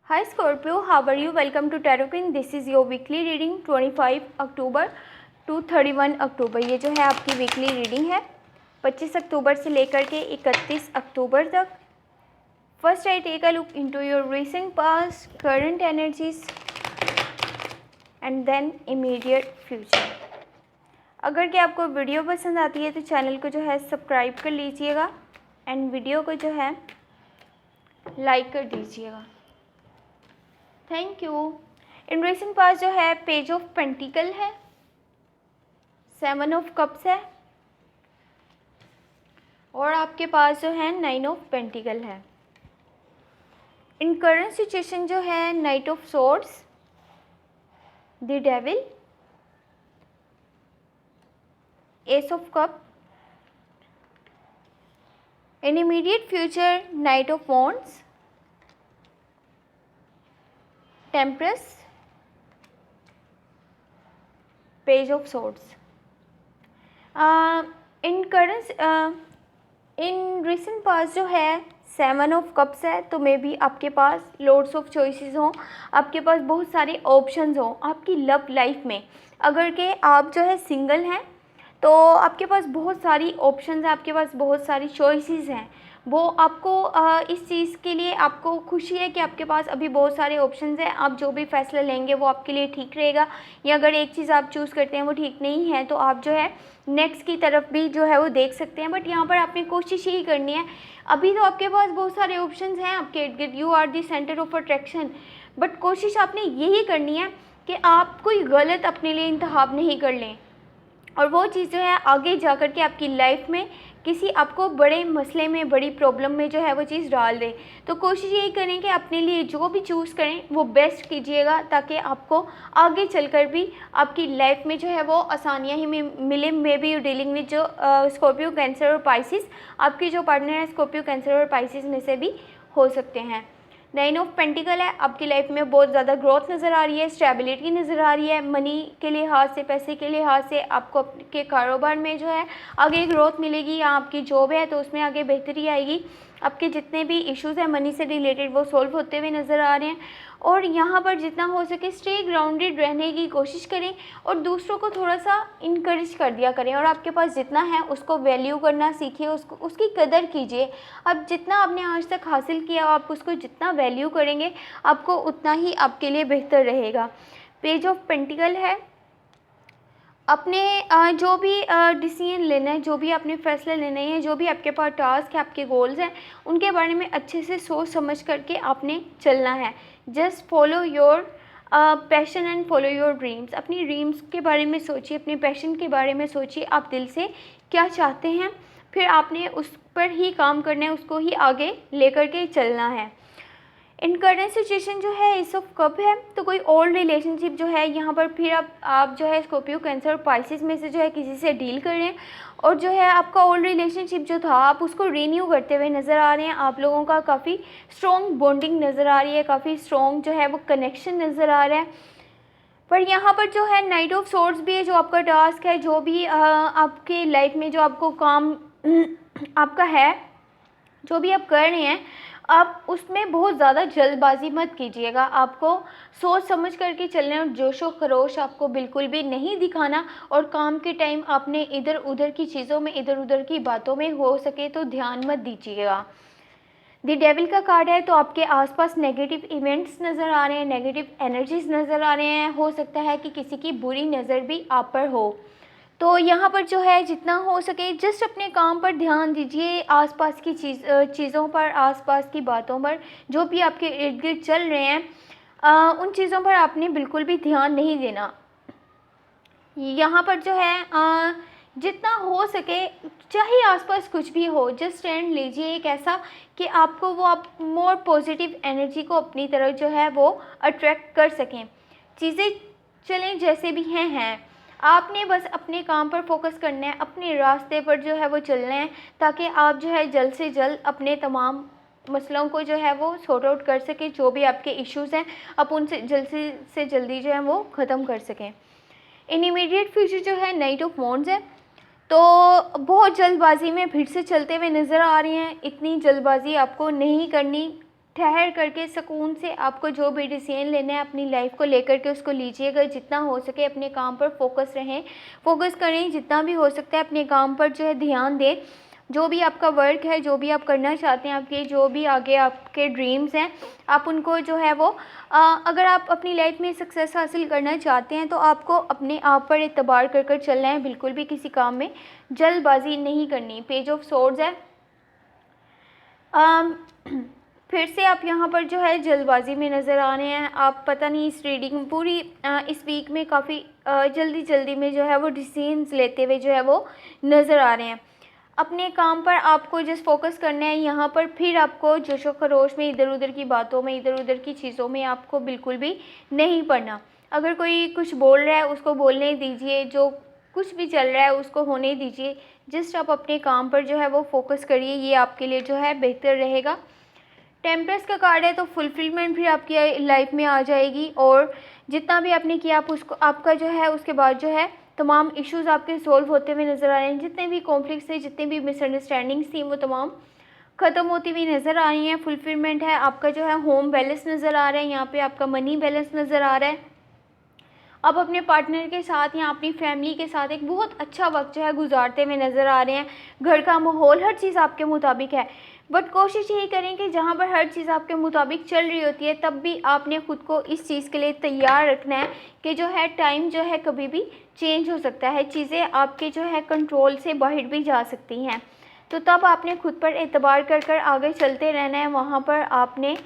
Hi Scorpio, how are you? Welcome to Tarot King. This is your weekly reading 25 October to 31 अक्टूबर। ये जो है आपकी weekly reading है 25 अक्टूबर से लेकर के 31 अक्टूबर तक। First I take a look into your recent past, current energies and then immediate future. अगर कि आपको वीडियो पसंद आती है तो चैनल को जो है सब्सक्राइब कर लीजिएगा एंड वीडियो को जो है लाइक कर दीजिएगा। Thank you. In recent past जो है पेज ऑफ पेंटिकल है, 7 ऑफ कप्स है और आपके पास जो है 9 ऑफ पेंटिकल है। इन करंट सिचुएशन जो है knight of swords, the devil, ace of cups. In immediate future knight of wands, temperance, page of swords. In recent past जो है 7 ऑफ कप्स है, तो मे बी आपके पास लॉट्स ऑफ चॉइसेस हों, आपके पास बहुत सारे ऑप्शंस हों आपकी लव लाइफ में। अगर के आप जो है सिंगल हैं तो आपके पास बहुत सारी ऑप्शंस हैं, आपके पास बहुत सारी चॉइसेस हैं। वो आपको इस चीज़ के लिए आपको खुशी है कि आपके पास अभी बहुत सारे ऑप्शंस हैं। आप जो भी फैसला लेंगे वो आपके लिए ठीक रहेगा, या अगर एक चीज़ आप चूज़ करते हैं वो ठीक नहीं है तो आप जो है नेक्स्ट की तरफ भी जो है वो देख सकते हैं। बट यहाँ पर आपने कोशिश यही करनी है, अभी तो आपके पास बहुत सारे ऑप्शंस हैं आपके इर्द गिर्द, you are the centre of attraction. But कोशिश आपने यही करनी है कि आप कोई गलत अपने लिए इंतखाब नहीं कर लें और वो चीज़ जो है आगे जा कर के आपकी लाइफ में किसी आपको बड़े मसले में, बड़ी प्रॉब्लम में जो है वो चीज़ डाल दे। तो कोशिश यही करें कि अपने लिए जो भी चूज़ करें वो बेस्ट कीजिएगा, ताकि आपको आगे चलकर भी आपकी लाइफ में जो है वो आसानियाँ ही मिले। May be you dealing with जो स्कॉर्पियो, कैंसर और पाइसिस, आपकी जो पार्टनर है स्कॉर्पियो, कैंसर और पाइसिस में से भी हो सकते हैं। 9 ऑफ पेंटिकल है, आपकी लाइफ में बहुत ज़्यादा ग्रोथ नज़र आ रही है, स्टेबिलिटी नज़र आ रही है। मनी के लिहाज से, पैसे के लिहाज से आपको आपके कारोबार में जो है आगे ग्रोथ मिलेगी, या आपकी जॉब है तो उसमें आगे बेहतरी आएगी। आपके जितने भी इश्यूज़ हैं मनी से रिलेटेड वो सॉल्व होते हुए नज़र आ रहे हैं। और यहाँ पर जितना हो सके स्टे ग्राउंडेड रहने की कोशिश करें और दूसरों को थोड़ा सा इनकरेज कर दिया करें, और आपके पास जितना है उसको वैल्यू करना सीखिए, उसको उसकी कदर कीजिए। अब जितना आपने आज तक हासिल किया आप उसको जितना वैल्यू करेंगे आपको उतना ही आपके लिए बेहतर रहेगा। पेज ऑफ पेंटिकल है, अपने जो भी डिसीजन लेना है, जो भी आपने फैसले लेने हैं, जो भी आपके पास टास्क है, आपके गोल्स हैं, उनके बारे में अच्छे से सोच समझ करके आपने चलना है। Just follow your passion and follow your dreams. अपनी ड्रीम्स के बारे में सोचिए, अपने पैशन के बारे में सोचिए, आप दिल से क्या चाहते हैं, फिर आपने उस पर ही काम करना है, उसको ही आगे लेकर के चलना है। इन करंट सिचुएशन जो है एस ऑफ कप है, तो कोई ओल्ड रिलेशनशिप जो है यहाँ पर फिर आप जो है स्कॉर्पियो, कैंसर और पाइसिस में से जो है किसी से डील कर रहे हैं, और जो है आपका ओल्ड रिलेशनशिप जो था आप उसको रीन्यू करते हुए नज़र आ रहे हैं। आप लोगों का काफ़ी स्ट्रॉन्ग बॉन्डिंग नज़र आ रही है, काफ़ी स्ट्रॉन्ग जो है वो कनेक्शन नज़र आ रहा है। पर यहाँ पर जो है नाइट ऑफ सोर्ड्स भी है, जो आपका टास्क है, जो भी आपके लाइफ में जो आपको काम आपका है, जो भी आप कर रहे हैं, आप उसमें बहुत ज़्यादा जल्दबाजी मत कीजिएगा। आपको सोच समझ करके चलना और जोशो खरोश आपको बिल्कुल भी नहीं दिखाना, और काम के टाइम आपने इधर उधर की चीज़ों में, इधर उधर की बातों में हो सके तो ध्यान मत दीजिएगा। द डेविल का कार्ड है, तो आपके आसपास नेगेटिव इवेंट्स नज़र आ रहे हैं, नेगेटिव एनर्जीज नज़र आ रहे हैं। हो सकता है कि किसी की बुरी नज़र भी आप पर हो, तो यहाँ पर जो है जितना हो सके जस्ट अपने काम पर ध्यान दीजिए। आसपास की चीज़ों पर, आसपास की बातों पर, जो भी आपके इर्द गिर्द चल रहे हैं उन चीज़ों पर आपने बिल्कुल भी ध्यान नहीं देना। यहाँ पर जो है जितना हो सके, चाहे आसपास कुछ भी हो, जस्ट स्टैंड लीजिए एक ऐसा कि आपको वो आप मोर पॉजिटिव एनर्जी को अपनी तरफ जो है वो अट्रैक्ट कर सकें। चीज़ें चलें जैसे भी हैं, आपने बस अपने काम पर फोकस करना है, अपने रास्ते पर जो है वो चलना है, ताकि आप जो है जल्द से जल्द अपने तमाम मसलों को जो है वो सॉर्ट आउट कर सकें। जो भी आपके इश्यूज़ हैं आप उनसे जल्द से जल्दी जो है वो ख़त्म कर सकें। इन इमीडिएट फ्यूचर जो है नाइट ऑफ वॉन्ड्स है, तो बहुत जल्दबाजी में भीड़ से चलते हुए नज़र आ रही हैं। इतनी जल्दबाजी आपको नहीं करनी, ठहर करके सुकून से आपको जो भी डिसीजन लेना है अपनी लाइफ को लेकर के उसको लीजिएगा। जितना हो सके अपने काम पर फोकस करें, जितना भी हो सकता है अपने काम पर जो है ध्यान दें। जो भी आपका वर्क है, जो भी आप करना चाहते हैं, आपके जो भी आगे आपके ड्रीम्स हैं, आप उनको जो है वो अगर आप अपनी लाइफ में सक्सेस हासिल करना चाहते हैं तो आपको अपने आप पर एतबार कर कर चलना है। बिल्कुल भी किसी काम में जल्दबाजी नहीं करनी। पेज ऑफ सोर्ड्स है। फिर से आप यहाँ पर जो है जल्दबाजी में नज़र आ रहे हैं। आप पता नहीं इस रीडिंग पूरी इस वीक में काफ़ी जल्दी में जो है वो डिसीजंस लेते हुए जो है वो नज़र आ रहे हैं। अपने काम पर आपको जस्ट फोकस करना है यहाँ पर। फिर आपको जोशो खरोश में इधर उधर की बातों में, इधर उधर की चीज़ों में आपको बिल्कुल भी नहीं पड़ना। अगर कोई कुछ बोल रहा है उसको बोलने दीजिए, जो कुछ भी चल रहा है उसको होने दीजिए। जस्ट आप अपने काम पर जो है वो फोकस करिए, ये आपके लिए जो है बेहतर रहेगा। टेम्परेंस का कार्ड है तो फुलफिलमेंट भी आपकी लाइफ में आ जाएगी और जितना भी आपने किया आप उसको आपका जो है उसके बाद जो है तमाम इश्यूज़ आपके सॉल्व होते हुए नज़र आ रहे हैं। जितने भी कॉन्फ्लिक्ट्स थे, जितनी भी मिसअंडरस्टैंडिंग्स थी, वो तमाम ख़त्म होती हुई नज़र आ रही हैं। फुलफिलमेंट है। आपका जो है होम बैलेंस नज़र आ रहा है, यहाँ पे आपका मनी बैलेंस नज़र आ रहा है। आप अपने पार्टनर के साथ या अपनी फैमिली के साथ एक बहुत अच्छा वक्त जो है गुजारते हुए नज़र आ रहे हैं। घर का माहौल हर चीज़ आपके मुताबिक है, बट कोशिश यही करें कि जहाँ पर हर चीज़ आपके मुताबिक चल रही होती है तब भी आपने ख़ुद को इस चीज़ के लिए तैयार रखना है कि जो है टाइम जो है कभी भी चेंज हो सकता है, चीज़ें आपके जो है कंट्रोल से बाहर भी जा सकती हैं। तो तब आपने खुद पर एतबार कर कर आगे चलते रहना है। वहाँ पर आपने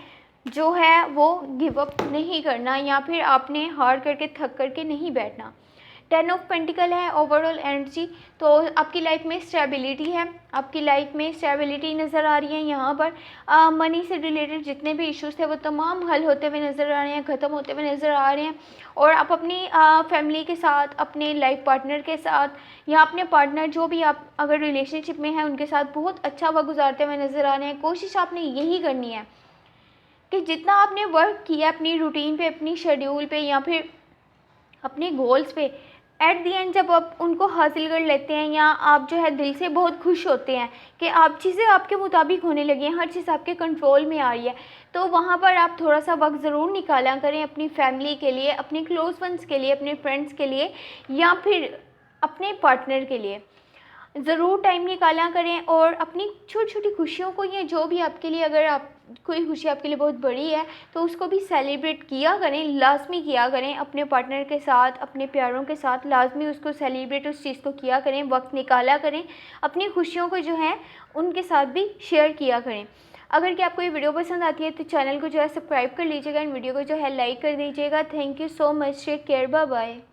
जो है वो गिव अप नहीं करना या फिर आपने हार करके थक करके नहीं बैठना। 10 ऑफ पेंटिकल है ओवरऑल एनर्जी। तो आपकी लाइफ में स्टेबिलिटी है, आपकी लाइफ में स्टेबिलिटी नज़र आ रही है। यहाँ पर मनी से रिलेटेड जितने भी इश्यूज थे वो तमाम हल होते हुए नज़र आ रहे हैं, ख़त्म होते हुए नज़र आ रहे हैं। और आप अपनी फैमिली के साथ, अपने लाइफ पार्टनर के साथ या अपने पार्टनर जो भी आप अगर रिलेशनशिप में हैं उनके साथ बहुत अच्छा वक्त गुजारते हुए नज़र आ रहे हैं। कोशिश आपने यही करनी है कि जितना आपने वर्क किया अपनी रूटीन पे, अपनी शेड्यूल पे या फिर अपने गोल्स पे, एट दी एंड जब आप उनको हासिल कर लेते हैं या आप जो है दिल से बहुत खुश होते हैं कि आप चीज़ें आपके मुताबिक होने लगी हैं, हर चीज़ आपके कंट्रोल में आ रही है, तो वहाँ पर आप थोड़ा सा वक्त ज़रूर निकाला करें अपनी फैमिली के लिए, अपने क्लोज वंस के लिए, अपने फ्रेंड्स के लिए या फिर अपने पार्टनर के लिए। ज़रूर टाइम निकाला करें और अपनी छोटी छोटी खुशियों को, या जो भी आपके लिए, अगर आप कोई खुशी आपके लिए बहुत बड़ी है तो उसको भी सेलिब्रेट किया करें, लाजमी किया करें। अपने पार्टनर के साथ, अपने प्यारों के साथ लाजमी उसको सेलिब्रेट, उस चीज़ को किया करें, वक्त निकाला करें। अपनी खुशियों को जो है उनके साथ भी शेयर किया करें। अगर कि आपको ये वीडियो पसंद आती है तो चैनल को जो है सब्सक्राइब कर लीजिएगा, इन वीडियो को जो है लाइक कर दीजिएगा। Thank you so much. Take care, bye bye.